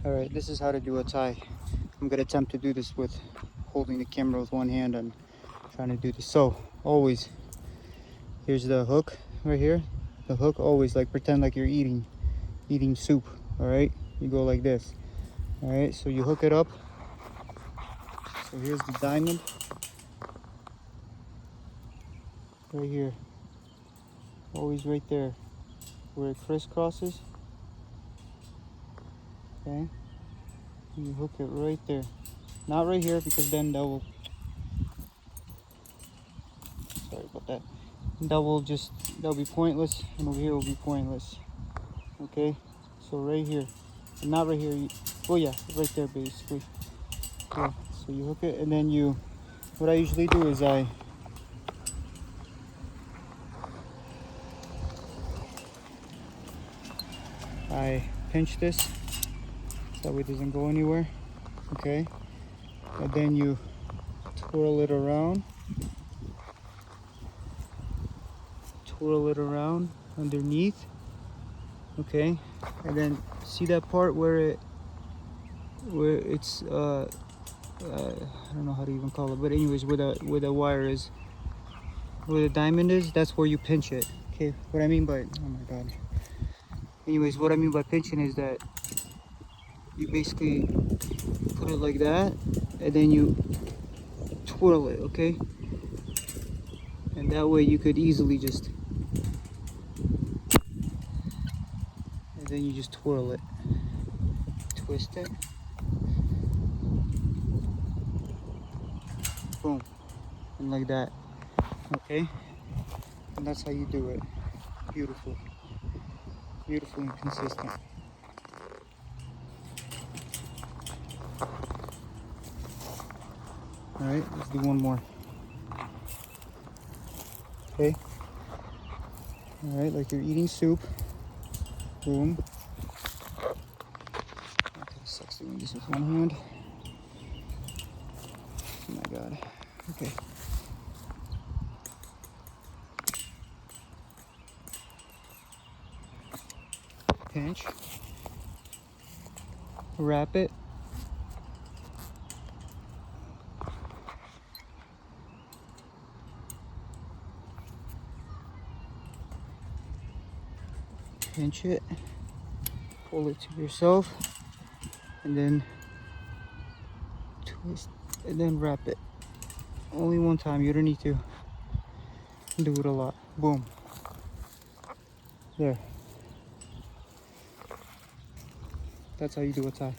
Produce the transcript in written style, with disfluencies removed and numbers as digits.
All right, this is how to do a tie. I'm gonna attempt to do this with holding the camera with one hand and trying to do this. So always, here's the hook right here. The hook, always like pretend like you're eating soup. All right, you go like this. All right, so you hook it up. So here's the diamond right here, always right there where it crisscrosses. Okay, and you hook it right there, not right here, because then that will, sorry about that, that'll be pointless, and over here will be pointless. Okay, so right here, and not right here, well, yeah, right there basically. Yeah, so you hook it, and then what I usually do is I pinch this so that way it doesn't go anywhere. Okay, and then you twirl it around underneath. Okay, and then see that part where it's I don't know how to even call it, but anyways, where the wire is, where the diamond is, that's where you pinch it. Okay, what I mean by, oh my god, anyways, what I mean by pinching is that you basically put it like that, and then you twirl it. Okay, and that way you could easily just, and then you just twirl it, twist it, boom, and like that. Okay, and that's how you do it. Beautiful, beautiful and consistent. All right, let's do one more. Okay, all right, like you're eating soup. Boom. Okay, sucks doing this with one hand. Oh my god. Okay. Pinch. Wrap it. Pinch it. Pull it to yourself. And then twist. And then wrap it. Only one time. You don't need to do it a lot. Boom. There. That's how you do a tie.